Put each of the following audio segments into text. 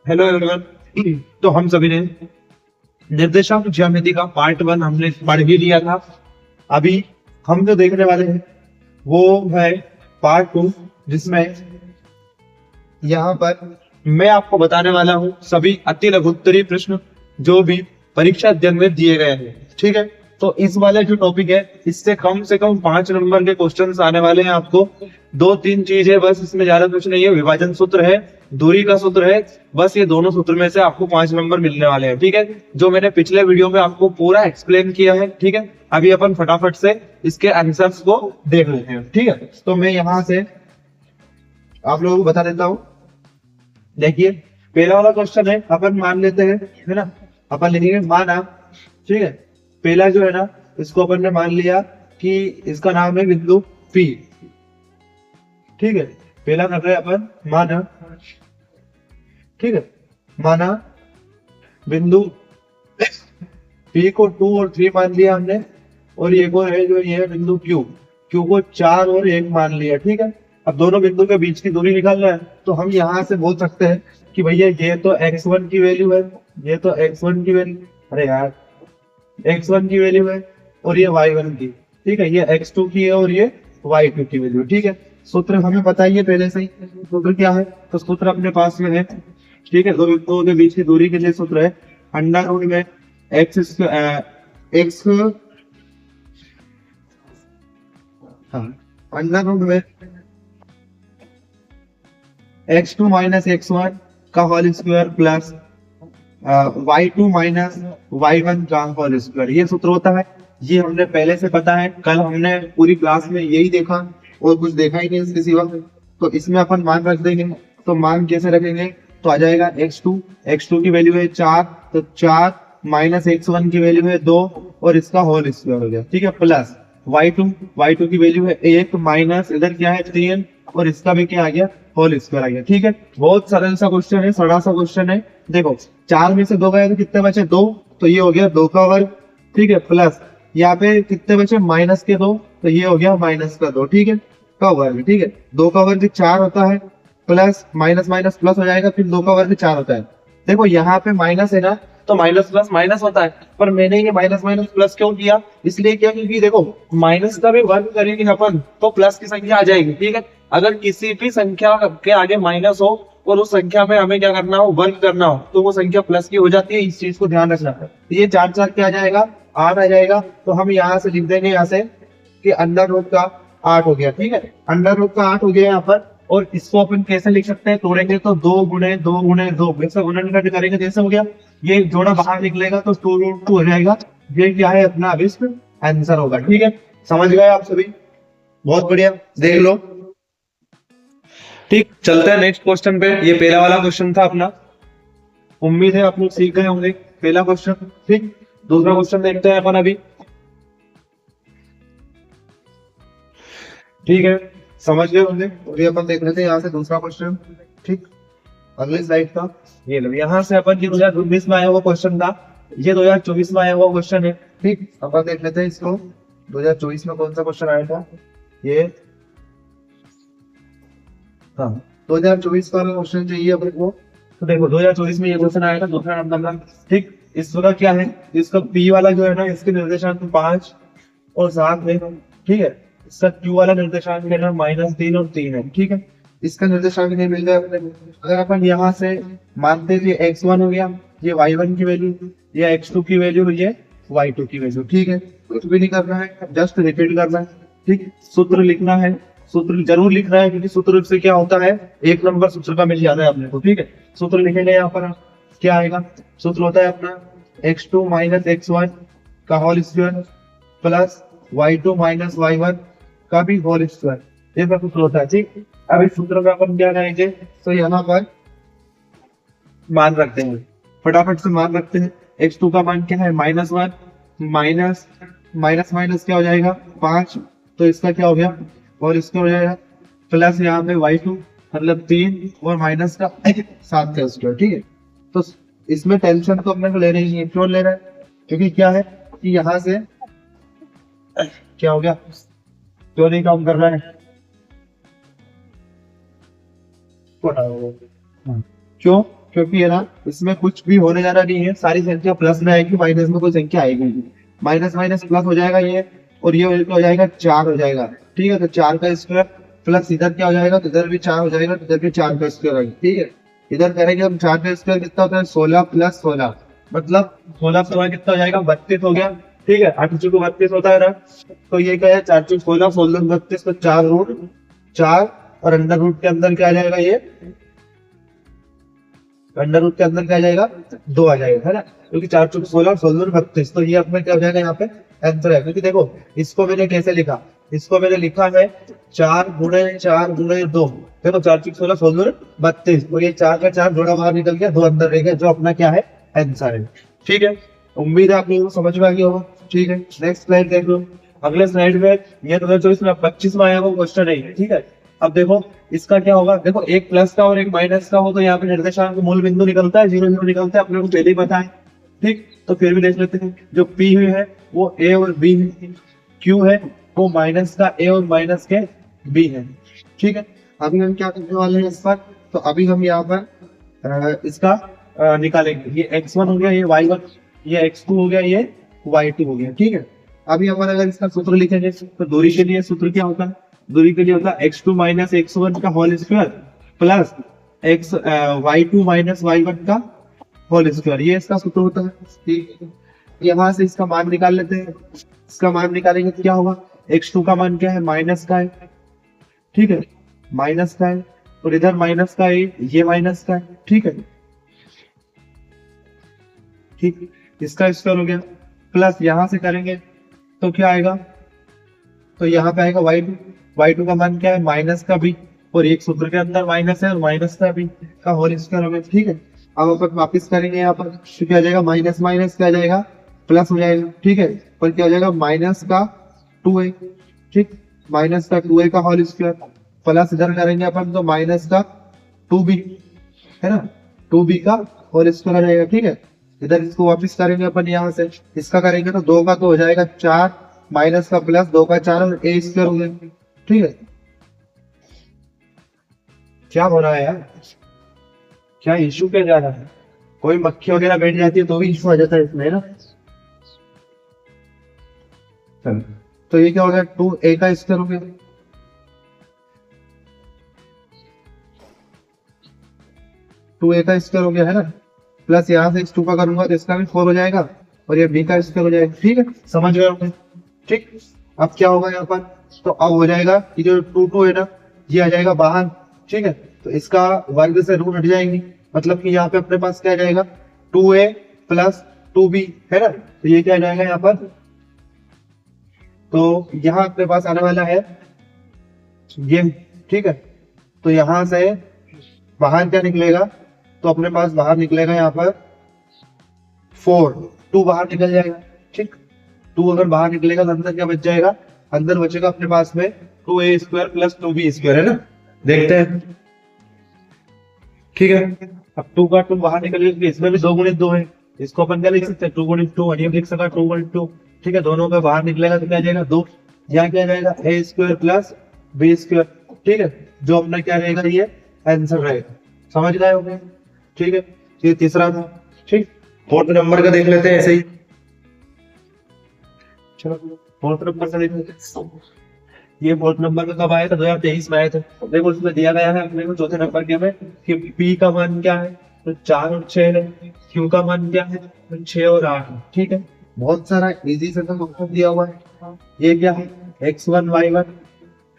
Hello everyone. तो हम सभी ने निर्देशांक ज्यामिति का पार्ट 1 हमने पढ़ ही लिया था। अभी हम जो देखने वाले हैं वो है पार्ट 2, जिसमें यहाँ पर मैं आपको बताने वाला हूँ सभी अति लघुत्तरीय प्रश्न जो भी परीक्षा अध्ययन में दिए गए हैं। ठीक है, तो इस वाले जो टॉपिक है इससे कम से कम 5 नंबर के क्वेश्चंस आने वाले हैं आपको। 2-3 चीज है बस, इसमें ज्यादा कुछ नहीं है। विभाजन सूत्र है, दूरी का सूत्र है, बस ये दोनों सूत्र में से आपको 5 नंबर मिलने वाले हैं। ठीक है, जो मैंने पिछले वीडियो में आपको पूरा एक्सप्लेन किया है। ठीक है, अभी अपन फटाफट से इसके आंसर्स को देख लेते हैं। ठीक है, तो मैं यहाँ से आप लोगों को बता देता हूँ। देखिए, पहला वाला क्वेश्चन है, अपन मान लेते हैं, है ना, अपन लिखेंगे माना। ठीक है, पहला जो है ना, इसको अपन ने मान लिया कि इसका नाम है बिंदु P। ठीक है, पहला कर रहे हैं अपन माना। ठीक है, माना बिंदु P को 2 और 3 मान लिया हमने, और ये को है जो ये है बिंदु Q को 4 और 1 मान लिया। ठीक है, अब दोनों बिंदु के बीच की दूरी निकालना है, तो हम यहाँ से बोल सकते हैं कि भैया ये तो x1 की वैल्यू है, ये तो x1 की वैल्यू, अरे यार x1 की वैल्यू है, और ये y1 की। ठीक है, ये x2 की है और ये y2 की वैल्यू। ठीक है, सूत्र हमें पता ही है पहले से ही। सूत्र क्या है, तो सूत्र अपने पास में है। ठीक है, दो बिंदुओं के बीच की दूरी के लिए सूत्र है अंडर रूट में अंडर रूट में x2 माइनस x1 का whole square plus y2 minus y1 का होल स्क्वायर, ये सूत्र होता है। ये हमने पहले से पता है, कल हमने पूरी क्लास में यही देखा और कुछ देखा ही नहीं इसके सिवा। तो इसमें अपन मान रख देंगे। तो मान कैसे रखेंगे, तो आ जाएगा x2 की वैल्यू है 4, तो 4 माइनस x1 की वैल्यू है 2 और इसका होल स्क्वायर हो गया। ठीक है, प्लस y2 की वैल्यू है 1 माइनस इधर क्या है 3 और इसका भी क्या आ गया, होल स्क्वायर आ गया। ठीक है, बहुत सरल सा क्वेश्चन है, सड़ा सा क्वेश्चन है। देखो, 4 में से 2 गए तो कितने बचे, 2, तो ये हो गया 2 का वर्ग। ठीक है, प्लस यहाँ पे कितने बचे, माइनस के 2, तो ये हो गया माइनस का 2। ठीक है, का वर्ग। ठीक है, 2 का वर्ग 4 होता है, प्लस माइनस माइनस प्लस हो जाएगा, फिर 2 का वर्ग 4 होता है। देखो यहाँ पे माइनस है ना, तो माइनस प्लस माइनस होता है, पर मैंने ये माइनस माइनस प्लस क्यों किया, इसलिए क्या, क्योंकि देखो माइनस का भी वर्ग करेंगे अपन तो प्लस की संख्या आ जाएगी। ठीक है, अगर किसी भी संख्या के आगे माइनस हो और उस संख्या में हमें क्या करना हो, वर्ग करना हो, तो वो संख्या प्लस की हो जाती है। इस चीज को ध्यान रखना है। तो ये 4 क्या आ जाएगा, 8 आ जाएगा। तो हम यहाँ से लिख देंगे यहाँ से कि अंडर रूट का 8 हो गया। ठीक है, अंडर रूट का 8 हो गया यहाँ पर। और इसको अपन कैसे लिख सकते हैं, तोड़ेंगे तो 2 गुणे 2 गुणे 2 वैसे गुणन करेंगे, जैसे हो गया ये जोड़ा बाहर निकलेगा तो 2√2 हो जाएगा। ये क्या है अपना अभिष्ट आंसर होगा। ठीक है, समझ गए आप सभी, बहुत बढ़िया, देख लो। ठीक, चलते हैं नेक्स्ट क्वेश्चन पे। ये पहला वाला क्वेश्चन था अपना, उम्मीद है आप लोग सीख गए होंगे पहला क्वेश्चन। ठीक, दूसरा क्वेश्चन देखते हैं अपन अभी। ठीक है, समझ गए होंगे, अभी अपन देख लेते हैं यहाँ से दूसरा क्वेश्चन। ठीक, अगली स्लाइड का ये लो, यहाँ से अपन 2019 में आया हुआ क्वेश्चन था, ये 2024 में आया हुआ क्वेश्चन है। ठीक, अपन देख लेते हैं इसको, 2024 में कौन सा क्वेश्चन आया था ये। हाँ, 2024 का क्वेश्चन चाहिए अपन को। तो देखो 2024 में ये क्वेश्चन आया था, दूसरा नंबर। ठीक, इसका क्या है, इसका P वाला जो है ना, इसके निर्देशांक 5 और 7 है। ठीक है, इसका Q वाला निर्देशांक है ना -3 और 3 है। ठीक है, इसका निर्देशांक नहीं मिल गया अपने। अगर अपन यहाँ से मानते हैं x1 हो गया, ये y1 की वैल्यू, ये x2 की वैल्यू, ये y2 की वैल्यू। ठीक है, कुछ भी नहीं करना है, जस्ट रिपीट करना है। ठीक, सूत्र लिखना है, सूत्र जरूर लिखना है, क्योंकि सूत्र से क्या होता है, 1 नंबर सूत्र का मिल जाता है अपने को। ठीक है, सूत्र लिखेंगे यहाँ पर, क्या आएगा, सूत्र होता है अपना x2 माइनस x1 का whole square plus y2 minus y1 का भी होल स्क्वायर, ये सब सूत्र होता है। ठीक, अब इस सूत्र का अपन क्या करेंगे, तो यहाँ पर मान रखते हैं, फटाफट से मान रखते हैं। x2 का मान क्या है, -1 माइनस माइनस माइनस क्या हो जाएगा 5, तो इसका क्या हो गया, और इसका हो जाएगा प्लस यहाँ पे y2 मतलब 3 और माइनस का 7 का स्क्वायर। ठीक है, तो इसमें टेंशन तो अपने को ले रही है, क्यों ले रहा है, क्योंकि क्या है कि यहाँ से क्या हो गया, क्यों नहीं काम कर रहा है, क्यों, क्योंकि है ना इसमें कुछ भी होने जाना नहीं है, सारी संख्या प्लस में आएगी, माइनस में कोई संख्या आएगी नहीं। माइनस माइनस प्लस हो जाएगा ये, और ये हो जाएगा 4 हो जाएगा। ठीक है, तो 4 का स्क्वायर प्लस इधर क्या हो जाएगा, तो इधर भी 4 हो जाएगा, तो इधर भी 4 का स्क्वायर आएगा। ठीक है, इधर करेंगे हम 4 का स्क्वायर कितना होता है 16 प्लस 16, मतलब 16 प्लस कितना हो जाएगा 32 हो गया। ठीक है, 8 चौको 32 होता है ना, तो ये क्या है 4 चौक 16, 16 32, तो 4 रूट 4, और अंडर रूट के अंदर क्या आ जाएगा, ये अंडर रूट के अंदर क्या आ जाएगा 2 आ जाएगा, है ना, क्योंकि 4 चौक 16 और 16 32, तो ये अपना क्या हो जाएगा यहाँ पे आंसर है। क्योंकि देखो इसको मैंने कैसे लिखा, इसको मैंने लिखा है 4 गुणे 4 गुणे 2, देखो 4 चौक 16 16 32, और ये 4 का 4 जोड़ा बाहर निकल गया, 2 अंदर रह गया, जो अपना क्या है आंसर है। ठीक है, उम्मीद है आप लोगों को समझ में आ गया होगा। ठीक है, नेक्स्ट स्लाइड देख लो। अगले स्लाइड में ये 2024 में 25 में आया वो क्वेश्चन है। ठीक है, अब देखो इसका क्या होगा, देखो एक प्लस का और एक माइनस का हो तो यहाँ पे निर्देशांक मूल बिंदु निकलता है, 0 0 निकलता है, अपने को पहले ही पता है। ठीक, तो फिर भी देख लेते हैं, जो P है वो A और B है, Q है वो माइनस का A और माइनस के B है। ठीक है, अभी हम क्या करने वाले हैं इस पर, तो अभी हम यहाँ पर इसका निकालेंगे, ये x1 हो गया, ये y1, ये x2 हो गया, ये y2 हो गया। ठीक है, अभी अपन अगर इसका सूत्र लिखेंगे तो दूरी के लिए सूत्र क्या होता है, दूरी के लिए होता है x2 माइनस x1 का whole square plus y2 minus y1 का होल स्क्वायर, ये इसका सूत्र होता है। ठीक है, यहाँ से इसका मान निकाल लेते हैं, इसका मान निकालेंगे तो क्या होगा, x2 का मान क्या है माइनस का है। ठीक है, माइनस का है, और इधर माइनस का है, ये माइनस का है। ठीक है, ठीक, इसका स्क्वायर हो गया, प्लस यहां से करेंगे तो क्या आएगा, तो यहाँ पे आएगा y2, y2 का मान क्या है माइनस का b, और एक सूत्र के अंदर माइनस है और माइनस का b का होल स्क्वायर हो गया। ठीक है, अब अपन वापस करेंगे यहाँ पर, तो क्या आ जाएगा माइनस माइनस क्या आ जाएगा प्लस हो जाएगा। ठीक है, पर क्या हो जाएगा माइनस का 2a, ठीक, माइनस का 2a का होल स्क्वायर प्लस इधर करेंगे अपन तो माइनस का 2b, है ना, 2b का होल स्क्वायर आ जाएगा। ठीक है, इधर इसको वापस करेंगे अपन, यहाँ से इसका करेंगे तो 2 का तो हो जाएगा 4, माइनस का प्लस 2 का 4 और a स्क्वायर हो गया। ठीक है, क्या हो रहा है यार, क्या इशू क्या जा रहा है, कोई मक्खी वगैरह बैठ जाती है तो भी इशू आ जाता है इसमें, है ना। तो ये क्या हो गया 2a का स्क्वायर हो गया, 2a का स्क्वायर हो गया, है ना, प्लस यहाँ से इस 2 का करूंगा तो इसका भी 4 हो जाएगा, और ये b का स्क्वायर हो जाएगा। ठीक है, समझ गए होंगे। ठीक, अब क्या होगा यहाँ पर, तो अब हो जाएगा ये जो 2 है ना, ये आ जाएगा बाहर। ठीक है, तो इसका वर्ग से रूट हट जाएंगी, मतलब कि यहाँ पे अपने पास क्या आ जाएगा 2a प्लस 2b, है ना, तो ये क्या आ जाएगा यहाँ पर, तो यहाँ अपने पास आने वाला है ये। ठीक है, तो यहाँ से बाहर क्या निकलेगा, तो अपने पास बाहर निकलेगा यहाँ पर 4, 2 बाहर निकल जाएगा। ठीक, 2 अगर बाहर निकलेगा तो अंदर क्या बच जाएगा, अंदर बचेगा अपने पास में 2a square plus 2b square, है ना, देखते हैं। ठीक है, अब 2 का 2 बाहर निकल गया, इसमें भी 2 गुणित 2 है, इसको अपन क्या लिख सकते हैं 2 गुणित 2, और ये लिख सकता 2 गुणित 2। ठीक है, दोनों पे बाहर निकलेगा तो क्या आ जाएगा 2, यहाँ क्या जाएगा a square plus b square. ठीक है, जो अपना क्या रहेगा ये आंसर रहेगा, समझ गए होंगे। ठीक है, ये तीसरा था। ठीक, फोर्थ नंबर का देख लेते हैं ऐसे ही, चलो फोर्थ नंबर का देख लेते हैं। ये फोर्थ नंबर का कब आया था, 2023 में आया था। देखो उसमें दिया गया है अपने को चौथे नंबर के में कि P का मान क्या है, तो 4 और 6 है, Q का मान क्या है, तो 6 और 8 है। ठीक है, बहुत सारा इजी से क्वेश्चन दिया हुआ है। ये क्या है x1 y1,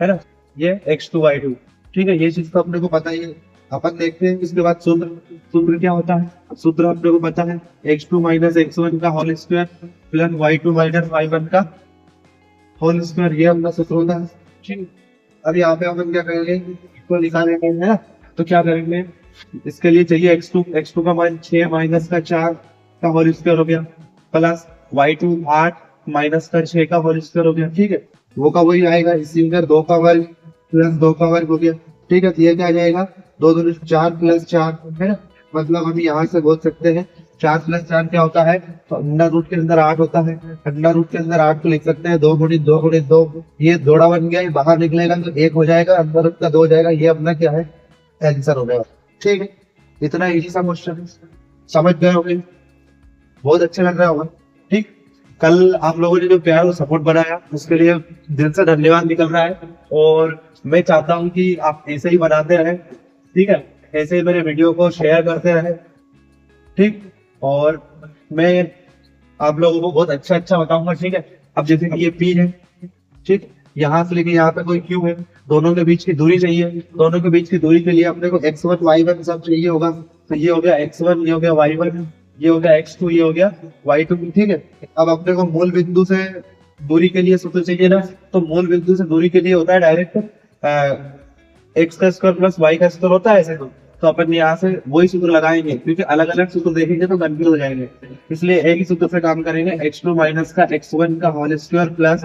है ना, ये x2 y2। ठीक है, ये चीज तो अपने को पता ही है। अपन देखते हैं इसके बाद सूत्र क्या होता है, सूत्र अपने को पता है x2 माइनस x1 का whole square plus y2 minus y1 का होल स्क्वायर, ये अपना सूत्र होता है। ठीक, अब यहाँ पे अपन क्या करेंगे, इसको निकालेंगे, है ना, तो क्या करेंगे, इसके लिए चाहिए x2 का मान 6 माइनस का 4 का होल स्क्वायर हो गया प्लस y2 8 माइनस का 6 का होल स्क्वायर हो गया। ठीक है, वो का वही आएगा, इसी में 2 का वर्ग प्लस 2 का वर्ग हो गया। ठीक है, तो ये क्या आ जाएगा 2 2 4 प्लस 4, है ना, मतलब हम यहाँ से बोल सकते हैं 4 प्लस 4 क्या होता है, तो अंडर रूट के अंदर 8 होता है, अंडर रूट के अंदर 8 को लिख सकते हैं 2 गुणित 2 गुणित 2, ये जोड़ा बन गया, ये बाहर निकलेगा तो 1 हो जाएगा, अंदर रूट का 2 हो जाएगा, ये अपना क्या है आंसर हो गया। ठीक है, इतना इजी सा क्वेश्चन समझ गए होंगे, बहुत अच्छा लग रहा होगा। ठीक, कल आप लोगों ने जो प्यार और सपोर्ट बनाया उसके लिए दिल से धन्यवाद निकल रहा है। और मैं चाहता हूँ कि आप ऐसे ही बनाते रहें, ठीक है, ऐसे ही मेरे वीडियो को शेयर करते रहें। ठीक, और मैं आप लोगों को बहुत अच्छा अच्छा बताऊंगा। ठीक है, अब जैसे कि ये पी है, ठीक, यहाँ से लेके यहाँ पे कोई क्यू है, दोनों के बीच की दूरी चाहिए। दोनों के बीच की दूरी के लिए अपने को x1 y1 सब चाहिए होगा। तो ये हो गया x1, ये हो गया y1, ये हो गया x2, ये हो गया y2। ठीक है, अब अपने को मूल बिंदु से दूरी के लिए सूत्र चाहिए ना, तो मूल बिंदु से दूरी के लिए होता है डायरेक्ट एक्स का स्क्वायर प्लस वाई का स्क्वायर होता है ऐसे। तो अपन यहाँ से वही सूत्र लगाएंगे, क्योंकि अलग अलग सूत्र देखेंगे तो कंफ्यूज हो जाएंगे। इसलिए एक ही सूत्र से काम करेंगे, x2 माइनस का x1 का whole square plus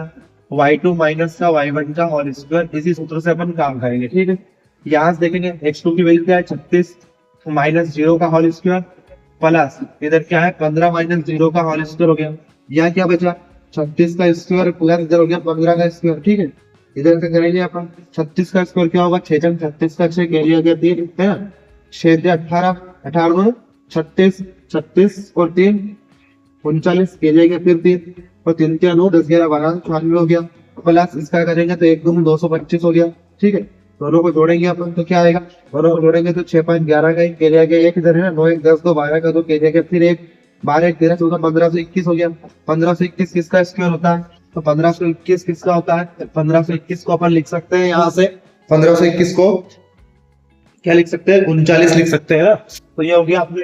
y2 minus का y1 का होल स्क्वायर। इसी सूत्र से अपन काम करेंगे। ठीक है, यहाँ से देखेंगे x2 की वैल्यू क्या है 36 माइनस 0 का होल स्क्वायर प्लस इधर क्या है 15 माइनस 0 का होल स्क्वायर हो गया। यहाँ क्या बचा 36 का स्क्वायर प्लस इधर हो गया 15 का स्क्वायर। ठीक है, इधर से करेंगे अपन 36 का स्क्वायर क्या होगा 6 36 का 6 कैरी आ गया 3 है ना, 6 18 18 36 36 और 3 39 कैरी आ गया फिर 3 और 3 के 9 10 11 12 96 हो गया। प्लस इसका करेंगे तो 1 2 225 हो गया। ठीक है, दोनों को जोड़ेंगे अपन तो क्या आएगा, दोनों को जोड़ेंगे तो 6 5 11 का एक कैरी आ गया, एक इधर है ना 9 1 10 2 12 का 2 कैरी आ गया, फिर एक 12 1 13 14 1521 हो गया। 1521 किसका स्क्वायर होता है, तो 1521 किसका होता है, 1521 को अपन लिख सकते हैं यहाँ से 1521 को क्या लिख सकते हैं 39 लिख सकते हैं ना। तो ये हो गया अपने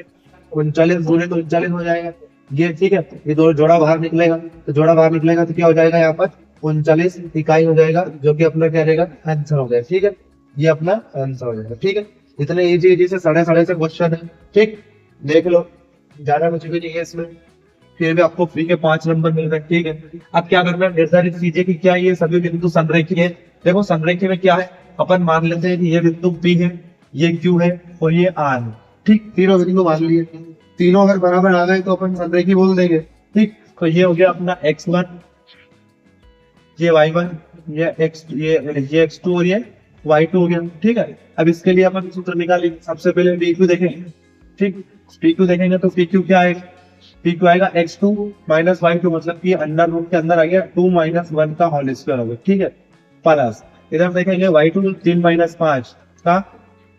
39 गुणे तो 39 हो जाएगा ये। ठीक है, ये दो जोड़ा बाहर निकलेगा, तो जोड़ा बाहर निकलेगा तो क्या हो जाएगा यहाँ पर 39 इकाई हो जाएगा, जो कि अपना क्या रहेगा आंसर हो जाएगा। ठीक है, ये अपना आंसर हो जाएगा। ठीक है, इतने इजी से साढ़े से क्वेश्चन है। ठीक, देख लो, ज्यादा कुछ भी नहीं है इसमें, फिर भी आपको फ्री के 5 नंबर मिल रहे हैं। ठीक है, अब क्या करना है निर्धारित कीजिए कि क्या ये सभी बिंदु संरेखीय है। देखो संरेखीय में क्या है, अपन मान लेते हैं कि ये बिंदु P है, ये Q है और ये R है। ठीक, तीनों बिंदु मान लिए, तीनों अगर बराबर आ गए तो अपन संरेखीय बोल देंगे। ठीक, तो ये हो गया अपना x1, ये y1, ये x2 और ये y2 हो गया। ठीक है, अब इसके लिए अपन सूत्र निकालेंगे। सबसे पहले PQ देखेंगे। ठीक, PQ देखेंगे तो PQ क्या है, PQ आएगा x2 माइनस y2, मतलब कि अंडर रूट के अंदर आ गया 2 माइनस 1 का होल स्क्वायर हो गया। ठीक है, प्लस इधर देखेंगे y2 3 माइनस 5 का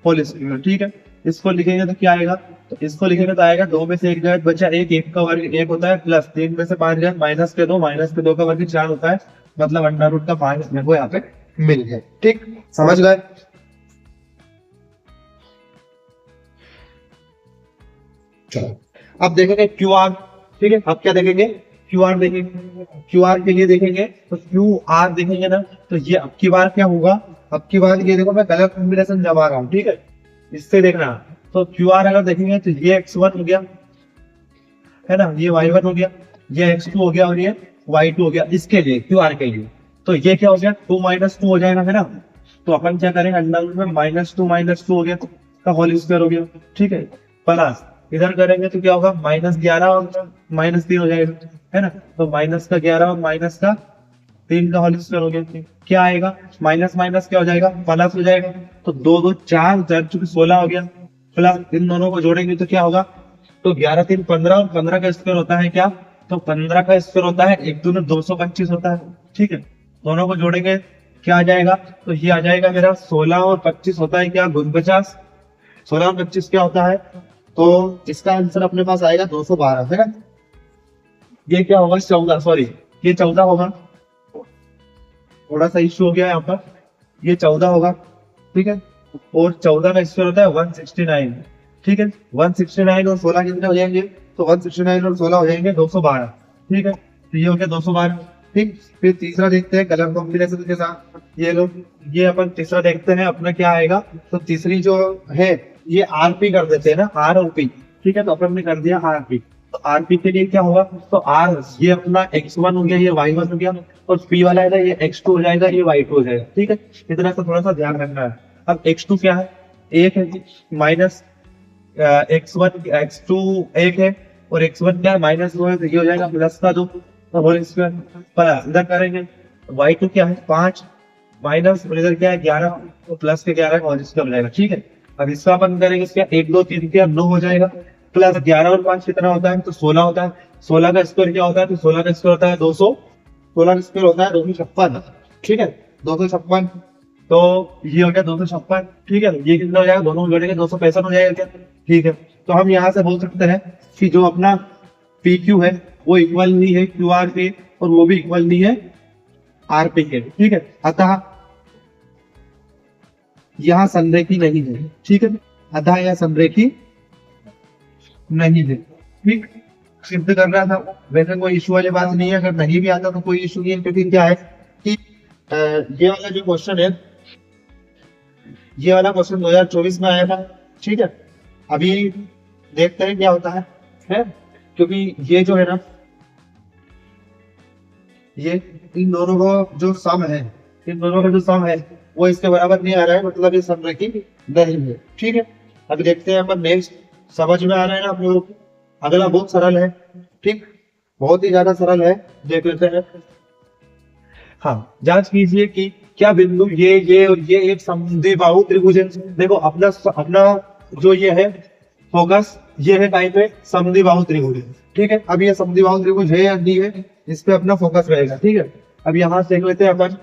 होल स्क्वायर। ठीक है, इसको लिखेंगे तो क्या आएगा, तो इसको लिखेंगे तो आएगा 2 में से 1 गया बचा 1, 1 का वर्ग 1 होता है, प्लस 3 में से 5 गया माइनस के 2, माइनस के 2 का वर्ग 4 होता है, मतलब अंडर रूट का 5 मेरे को यहाँ पे मिल गया। ठीक, समझ गए। चलो अब देखेंगे क्यू आर। ठीक है, अब क्या देखेंगे क्यू आर देखेंगे। क्यू आर के लिए देखेंगे तो क्यू आर देखेंगे ना, तो ये अब की बार क्या होगा, अब की बार ये देखो मैं कलर कॉम्बिनेशन जमा रहा हूँ। ठीक है, इससे देखना, तो क्यू आर अगर देखेंगे तो ये x1 हो गया है ना, ये y1 हो गया, ये x2 हो गया और ये y2 हो गया। इसके लिए क्यू आर के लिए तो ये क्या हो गया 2 माइनस 2 हो जाएगा है ना। तो अपन क्या करेंगे अंडर रूट में -2 हो गया का होल स्क्वायर हो गया। ठीक है, प्लस इधर करेंगे तो क्या होगा -11 और -3 हो जाएगा है ना, तो माइनस का 11 और माइनस का 3 का होल स्क्वायर हो गया। क्या आएगा माइनस माइनस क्या हो जाएगा प्लस हो जाएगा, तो 2 2 4 चूंकि 16 हो गया, प्लस इन दोनों को जोड़ेंगे तो क्या होगा, तो 11 3 15 और 15 का स्क्वायर होता है क्या, तो 15 का स्क्वायर होता है 1 2 225 होता है। ठीक है, दोनों को जोड़ेंगे क्या आ जाएगा, तो ये आ जाएगा मेरा 16 और 25 होता है क्या 49, 16 और 25 क्या होता है, तो इसका आंसर अपने पास आएगा 212 है ना। ये क्या होगा 14, सॉरी ये 14 होगा, थोड़ा सा इश्यू हो गया यहाँ पर, ये 14 होगा। ठीक है, और 14 का स्क्वायर होता है 169। ठीक है, 169 और 16 कितने हो जाएंगे, तो 169 और 16 हो जाएंगे 212। ठीक है, तो ये हो गया 212। ठीक, फिर तीसरा देखते हैं कलर कॉम्बिनेशन के साथ, ये लोग ये अपन तीसरा देखते हैं अपना क्या आएगा, तो तीसरी जो है ये आरपी कर देते हैं ना, आर और पी। ठीक है, तो अपन ने कर दिया आरपी, तो आरपी के लिए क्या होगा, तो आर ये अपना x1 हो गया, ये y1 हो गया, और पी वाला है ना ये x2 हो जाएगा, ये y2 हो जाएगा। ठीक है, इतना सा थोड़ा सा ध्यान रखना है। अब x2 क्या है, 1 है माइनस x1 x2 1 है और x1 क्या है -2 है, तो ये हो जाएगा प्लस का 2 होल स्क्वायर प्लस इधर करेंगे y2 क्या है 5 माइनस इधर क्या है 11 तो प्लस के 11 का होल स्क्वायर हो जाएगा। ठीक है, अब इसका अपन करेंगे, इसका 1 2 3 क्या 9 हो जाएगा, प्लस 11 और 5 कितना होता है, तो 16 होता है। 16 का स्क्वायर क्या होता है, तो 16 का स्क्वायर होता है 200, 16 का स्क्वायर होता है 256, ठीक है 256। तो ये हो गया 256, ठीक है। ये कितना हो जाएगा, दोनों जोड़ेंगे 265 हो जाएगा क्या, ठीक है। तो हम यहाँ से बोल सकते हैं कि जो अपना पी क्यू है वो इक्वल नहीं है क्यू आर पे, और वो भी इक्वल नहीं है आर पे के, ठीक है। अतः यहाँ संरेखी नहीं है, ठीक है, अतः यह संरेखी नहीं है, ठीक। सिद्ध कर रहा था, वैसे कोई इशू वाली बात नहीं है, अगर नहीं भी आता तो कोई इशू नहीं है, क्योंकि क्या है कि ये वाला जो क्वेश्चन है, ये वाला क्वेश्चन 2024 में आया था, ठीक है। अभी देखते हैं क्या होता है? क्योंकि ये जो है ना, ये इन दोनों का जो सम है, इन दोनों का जो सम है वो इसके बराबर नहीं आ रहा है, मतलब ये संरेखी नहीं है, ठीक है। अभी देखते हैं अपन नेक्स्ट, समझ में आ रहा है ना आप लोगों को? अगला बहुत सरल है, ठीक, बहुत ही ज्यादा सरल है, देख लेते हैं। हाँ, जांच कीजिए कि क्या बिंदु ये और ये एक समद्विबाहु त्रिभुज है। देखो अपना अपना जो ये है फोकस, ये है टाइप है समद्विबाहु त्रिभुज, ठीक है। अब ये समद्विबाहु त्रिभुज है या नहीं है, इस पे अपना फोकस रहेगा, ठीक है। अब यहां से देख लेते हैं अपन,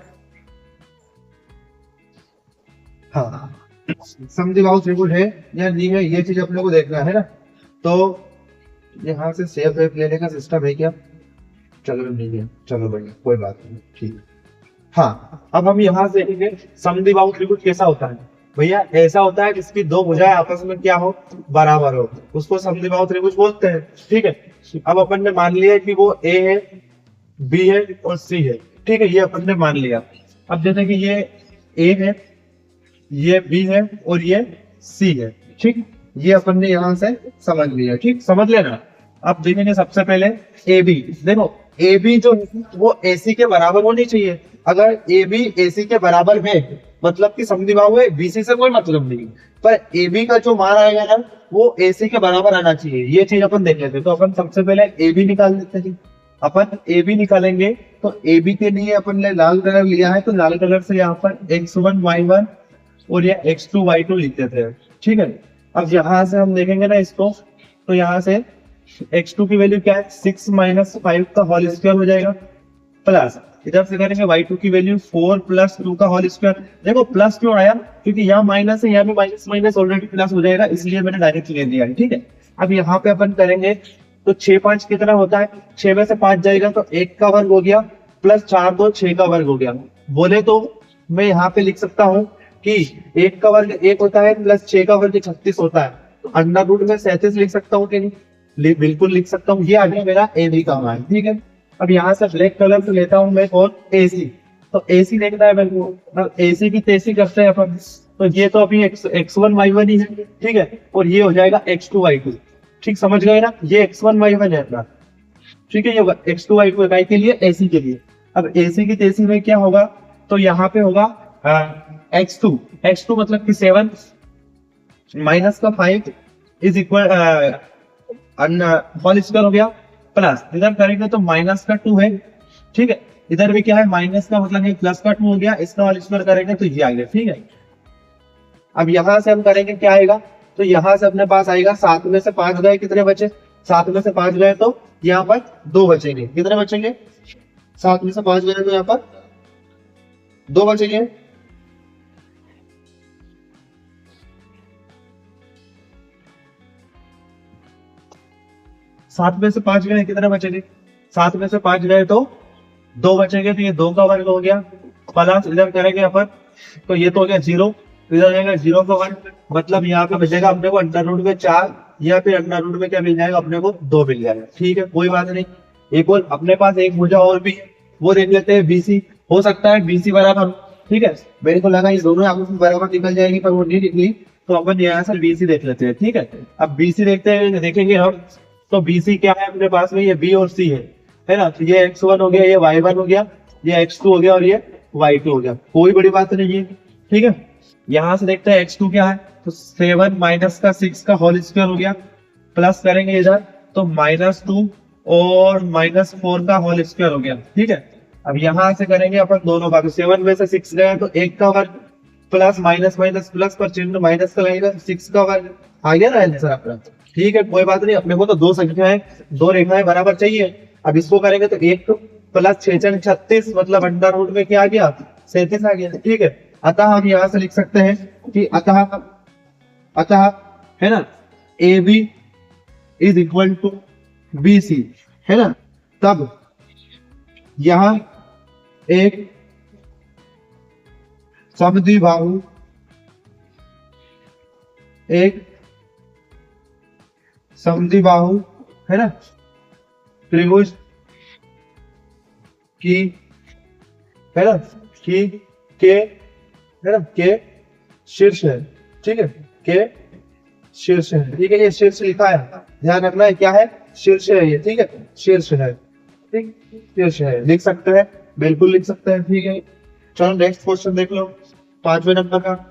हाँ समद्विबाहु त्रिभुज है या नहीं है, ये चीज अपने को देखना है ना। तो यहाँ से सेव वेव लेने का सिस्टम है क्या, चलो नहीं है, चलो बढ़िया कोई बात नहीं, ठीक। हाँ, अब हम यहाँ से देखेंगे समद्विबाहु त्रिभुज कैसा होता है। भैया ऐसा होता है जिसकी दो भुजाएं आपस में क्या हो, बराबर हो, उसको समद्विबाहु त्रिभुज बोलते हैं, ठीक है। अब अपन ने मान लिया कि वो ए है, बी है और सी है, ठीक है, ये अपन ने मान लिया। अब जैसे कि ये ए है, ये बी है और ये सी है, ठीक, ये अपन ने यहाँ से समझ लिया, ठीक, समझ लेना। अब देखेंगे सबसे पहले ए बी, देखो ए बी जो है वो ए सी के बराबर होनी चाहिए। अगर ए बी ए सी के बराबर है मतलब कि समद्विबाहु है, बीसी से कोई मतलब नहीं, पर ए बी का जो मान आएगा ना वो ए सी के बराबर आना चाहिए, ये चीज अपन देख लेते हैं। तो अपन सबसे पहले ए बी निकाल लेते हैं। अपन ए बी निकालेंगे तो ए बी के लिए अपन ने लाल कलर लिया है, तो लाल कलर से यहाँ पर x1 y1 और ये x2 y2 लिख देते हैं, ठीक है। अब यहाँ से हम देखेंगे ना इसको, तो यहाँ से x2 की वैल्यू क्या है, 6 - 5 का होल स्क्वायर हो जाएगा, प्लस इधर से करेंगे y2 की वैल्यू 4 + 2 का होल स्क्वायर। देखो प्लस क्यों आया, क्योंकि यहाँ माइनस है, यहाँ भी माइनस माइनस ऑलरेडी प्लस हो जाएगा, इसलिए मैंने डायरेक्ट ले दिया है, ठीक है। अब यहाँ पे अपन करेंगे तो 6 5 कितना होता है, 6 में से 5 जाएगा तो 1 का वर्ग हो गया, प्लस 4 2 6 का वर्ग हो गया। बोले तो मैं यहाँ पे लिख सकता हूँ कि 1 का वर्ग 1 होता है, प्लस 6 का वर्ग 36 होता है, तो अंडर रूट में 37 लिख सकता हूँ कि नहीं, बिल्कुल लिख सकता हूँ। ये आ गया मेरा ए बी का मान, ठीक है। अब यहाँ से ब्लैक कलर से लेता हूँ मैं कौन, ए सी, तो ए सी देखना है मेरे को, ए सी की तेसी करते हैं अपन। तो ये तो अभी x1 y1 ही है, ठीक है, और ये हो जाएगा x2 y2, ठीक, समझ गए ना, ये x1 y1 है अपना, ठीक है, ये x2 y2 है के लिए, एसी के लिए। अब एसी की तेसी में क्या होगा, तो यहाँ पे होगा x2 मतलब कि 7 माइनस का 5 इज इक्वल होल स्क्वायर हो गया, प्लस इधर करेंगे तो माइनस का 2 है, ठीक है, इधर भी क्या है माइनस का मतलब है प्लस का 2 हो गया, इसका होल स्क्वायर करेंगे तो ये आ गया, ठीक है। अब यहां से हम करेंगे क्या आएगा, तो यहां से अपने पास आएगा 7 में से 5 गए, कितने बचे, 7 में से 5 गए तो यहाँ पर 2 बचेंगे, कितने बचेंगे, 7 में से 5 गए तो यहाँ पर 2 बचेंगे। सात में से 5 गए कितने बचेंगे, 7 में से 5 गए तो 2 बचेंगे, तो ये 2 का वर्ग हो गया, प्लस इधर करेंगे अपन तो ये तो हो गया 0, इधर जाएगा 0 का वर्ग, मतलब यहाँ पे बचेगा अपने को अंडर रूट में 4, या फिर अंडर रूट में क्या मिल जाएगा अपने को 2 मिल जाएगा, ठीक है, कोई बात नहीं। एक और अपने पास एक भुजा और भी है, वो देख लेते हैं बीसी, हो सकता है बीसी बराबर, ठीक है, मेरे को लगा ये दोनों आपस में बराबर निकल जाएगी, पर वो नहीं निकली, तो अपन यहाँ से बीसी देख लेते हैं, ठीक है। अब बीसी देखते हैं, देखेंगे हम, तो बीसी क्या है अपने पास में, ये बी और सी है ना, तो ये x1 हो गया, ये y1 हो गया, ये x2 हो गया और ये y2 हो गया, कोई बड़ी बात नहीं है, ठीक है। यहां से देखते हैं x2 क्या है, तो 7 माइनस का 6 का होल स्क्वायर हो गया, प्लस करेंगे इधर तो -2 और -4 का होल स्क्वायर हो गया, ठीक है। अब यहां से करेंगे अपन दोनों का, तो 7 में से 6 गया तो 1 का वर्ग, प्लस माइनस माइनस प्लस पर चिन्ह माइनस का लगेगा, 6 का वर्ग आ गया ना आंसर अपना। ठीक है, कोई बात नहीं, अपने को तो दो संख्याएं, दो रेखाएं बराबर चाहिए। अब इसको करेंगे तो 1 प्लस 6 36 मतलब अंडर रूट में क्या आ गया, 37 आ गया। ठीक है, अतः हम यहाँ से लिख सकते हैं कि अतः है ना A B is equal to B C, है ना। तब यहां एक समद्विबाहु है ना त्रिभुज की, है ना की के, है ना के शीर्ष है। ठीक है, के शीर्ष है। ठीक है, ये शीर्ष लिखा है, ध्यान रखना है क्या है, शीर्ष है ये। ठीक है, शीर्ष है, ठीक, शीर्ष है, लिख सकते हैं, बिल्कुल लिख सकते हैं। ठीक है, चलो नेक्स्ट क्वेश्चन देख लो, 5वें नंबर का।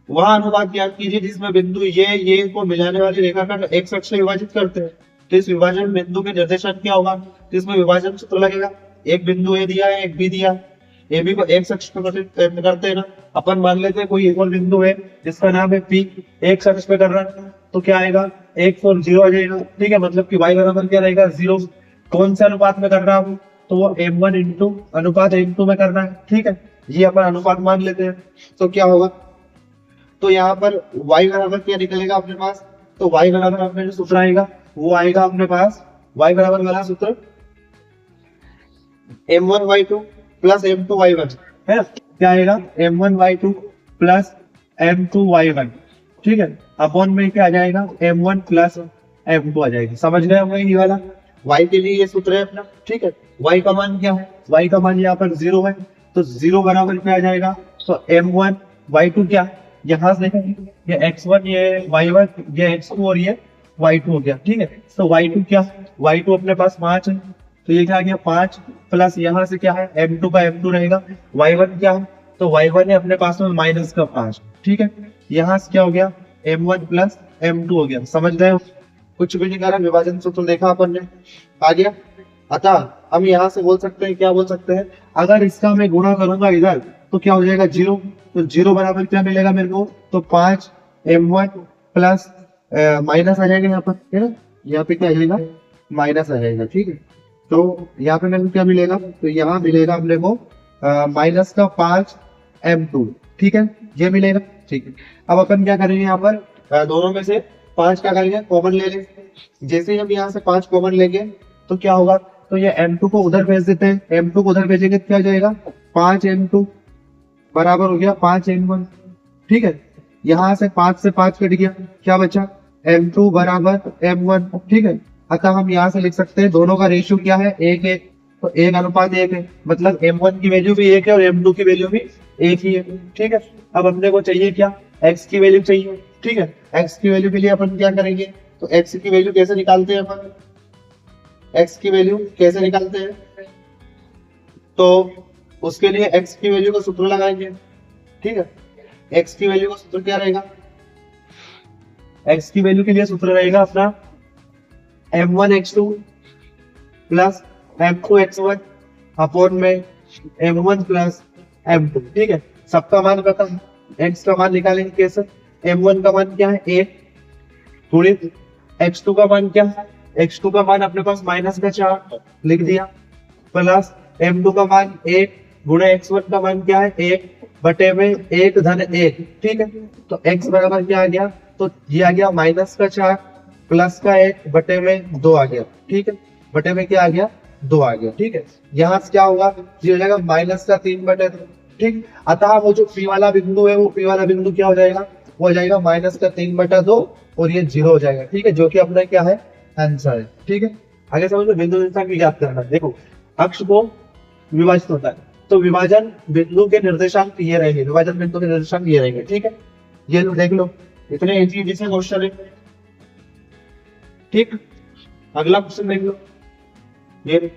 वह अनुपात ज्ञात कीजिए जिसमें बिंदु ये को मिलाने वाली रेखाखंड एक्स अक्ष से विभाजित करते हैं। तो इस विभाजन बिंदु के निर्देशांक क्या होगा, तो इसमें विभाजन सूत्र लगेगा। एक बिंदु ए दिया है, एक बी दिया है, ए बी को एक्स अक्ष पे करते हैं ना, अपन मान लेते हैं कोई एक और बिंदु है जिसका नाम है पी, एक्स अक्ष पे कर रहा है, तो क्या आएगा, एक्स और 0 आ जाएगा। ठीक है, मतलब कि y बराबर क्या रहेगा, 0। कौन से अनुपात में कर रहा हूँ, तो वो m1 इंटू अनुपात m2 में करना है। ठीक है, ये अपन अनुपात मान लेते हैं, तो क्या होगा, तो यहाँ पर y बराबर क्या निकलेगा अपने पास, तो y बराबर अपने जो सूत्र आएगा वो आएगा अपने पास, y बराबर वाला सूत्र m1y2 प्लस m2y1 है, क्या आएगा m1y2 प्लस m2y1। ठीक है, अपॉन में क्या आ जाएगा m1 प्लस m2 आ जाएगा। समझ गए होंगे ये वाला, y के लिए ये सूत्र है अपना। ठीक है, y का मान क्या है, y का मान यहाँ पर 0 है, तो 0 बराबर क्या आ जाएगा, तो m1 y2 क्या, यहाँ से ये x1 ये y1 ये x2 और ये y2 हो गया। ठीक है, तो y2 क्या, y2 अपने पास 5 है, तो ये क्या आ गया 5 प्लस यहाँ से क्या है m2 का m2 रहेगा, y1 क्या है, तो y1 है अपने पास में माइनस का 5। ठीक है, यहाँ से क्या हो गया m1 प्लस m2 हो गया। समझ गए हो, कुछ भी नहीं करा, विभाजन सूत्र देखा अपन ने, आ गया। अतः हम यहाँ से बोल सकते हैं, क्या बोल सकते हैं, अगर इसका मैं गुणा करूंगा इधर तो क्या हो जाएगा 0, तो 0 बराबर क्या मिलेगा मेरे को, तो 5 m1 प्लस माइनस आ जाएगा यहाँ पर, है ना, यहाँ पे क्या आ जाएगा माइनस आ जाएगा। ठीक है, तो यहाँ पे मेरे को क्या मिलेगा, तो यहाँ मिलेगा अपने को माइनस का 5 m2। ठीक है, ये मिलेगा। ठीक है, अब अपन क्या करेंगे, यहाँ पर दोनों में से 5 क्या करेंगे, कॉमन ले लेंगे। जैसे ही हम यहाँ से 5 कॉमन लेंगे तो क्या होगा, तो ये m2 को उधर भेज देते हैं, m2 को उधर भेजेंगे तो क्या हो जाएगा 5 m2 बराबर हो गया 5 m1। ठीक है, यहाँ से 5 से 5 कट गया, क्या बचा m2 बराबर m1। ठीक है, अतः हम यहाँ से लिख सकते हैं दोनों का रेशियो क्या है 1:1, तो 1:1 है, मतलब m1 की वैल्यू भी 1 है और m2 की वैल्यू भी 1 ही है। ठीक है, अब अपने को चाहिए क्या, x की वैल्यू चाहिए। ठीक है, x की वैल्यू के लिए अपन क्या करेंगे, तो x की वैल्यू कैसे निकालते हैं अपन, x की वैल्यू कैसे निकालते हैं, तो उसके लिए x की वैल्यू का सूत्र लगाएंगे। ठीक है, x की वैल्यू का सूत्र क्या रहेगा, x की वैल्यू के लिए सूत्र रहेगा अपना m1x2 प्लस m2x1 अपॉन में m1 प्लस m2। ठीक है, सबका मान पता है, x का मान निकालेंगे कैसे, m1 का मान क्या है 1 गुणित x2 का मान क्या है, x2 का मान अपने पास माइनस का 4 लिख दिया, प्लस m2 का मान 1 गुणे x1 का मान क्या है 1 बटे में 1 धन 1। ठीक है, तो x बराबर क्या आ गया, तो ये आ गया माइनस का 4 प्लस का 1 बटे में 2 आ गया। ठीक है, बटे में क्या आ गया 2 आ गया। ठीक है, यहाँ से क्या होगा, ये हो जाएगा माइनस का 3 बटे 2। ठीक, अतः वो जो P वाला बिंदु है, वो P वाला बिंदु क्या हो जाएगा, वो हो जाएगा माइनस का 3 बटा 2 और ये 0 हो जाएगा। ठीक है, जो कि अपना क्या है आंसर है। ठीक है, आगे समझ लो, बिंदु निर्देशांक भी याद करना है। देखो अक्ष को विभाजित होता है, तो विभाजन बिंदु के निर्देशांक ये रहेंगे, विभाजन बिंदु के निर्देशांक ये रहेंगे। ठीक है, ये लो देख लो, इतने इजी से क्वेश्चन है। ठीक, अगला क्वेश्चन देख लो, ये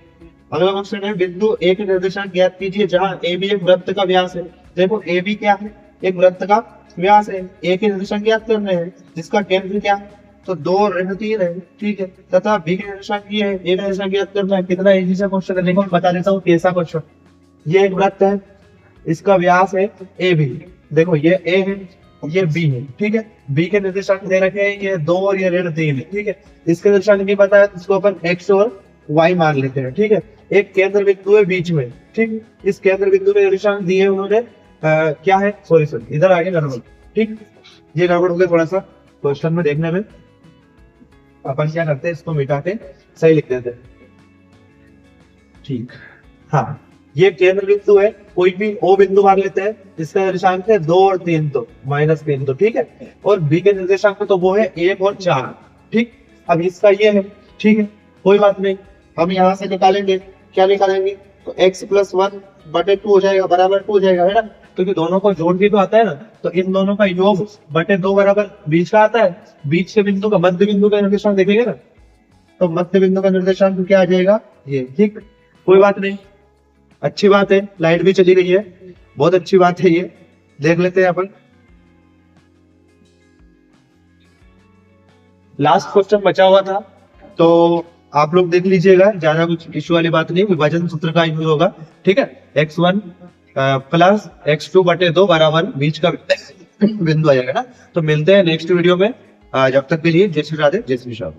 अगला क्वेश्चन है बिंदु ए के निर्देशांक ज्ञात कीजिए जहां ए बी एक वृत्त का व्यास है। देखो ए बी क्या है, एक वृत्त का व्यास है, ए के निर्देशांक ज्ञात करने हैं, जिसका केंद्र क्या है, तो 2 ऋण 3 है। ठीक है, तथा बी के निर्देशांक ये है, ए के निर्देशांक ज्ञात करना है। कितना इजी सा क्वेश्चन है, देखो बता देता हूँ कैसा क्वेश्चन। ये एक वृत्त है, इसका व्यास है ए बी, देखो ये ए है, ये बी है, ठीक है। बी के निर्देशांक दे रखे हैं ये 2 और ये ऋण 3 है, ठीक है। इसके निर्देशांक नहीं पता है, इसको अपन एक्स और वाई मान लेते हैं, ठीक है। एक केंद्र बिंदु है बीच में, ठीक। इस केंद्र बिंदु के निर्देशांक दिए उन्होंने क्या है, सॉरी इधर आगे गड़बड़, ठीक। ये गड़बड़ हो गया थोड़ा सा क्वेश्चन में देखने में। अपन क्या करते हैं, इसको मिटा के सही लिख देते हैं, ठीक। हाँ, ये केंद्र बिंदु है, कोई भी ओ बिंदु मान लेते हैं, इसका निर्देशांक है 2 और 3 तो -3 तो, ठीक है। और बी के निर्देशांक तो वो है 1 और 4, ठीक। अब इसका ये है, ठीक है, कोई बात नहीं। हम यहाँ से निकालेंगे, क्या निकालेंगे, तो x + 1/2 हो जाएगा, बराबर 2 हो जाएगा, है ना। क्योंकि दोनों को जोड़ के तो आता है ना, तो इन दोनों का योग बटे 2 बराबर बीच का आता है। बीच के बिंदु का, मध्य बिंदु का निर्देशांक देखेंगे ना, तो मध्य बिंदु का निर्देशांक क्या आ जाएगा, ये, ठीक। कोई बात नहीं, अच्छी बात है, लाइट भी चली गई है, बहुत अच्छी बात है। ये देख लेते हैं अपन, लास्ट क्वेश्चन बचा हुआ था, तो आप लोग देख लीजिएगा, ज्यादा कुछ इश्यू वाली बात नहीं, विभाजन सूत्र का यूज होगा, ठीक है। x1 + x2/2 बराबर बीच का बिंदु आ जाएगा ना। तो मिलते हैं नेक्स्ट वीडियो में, जब तक के लिए जय श्री राधे, जय श्री श्याम।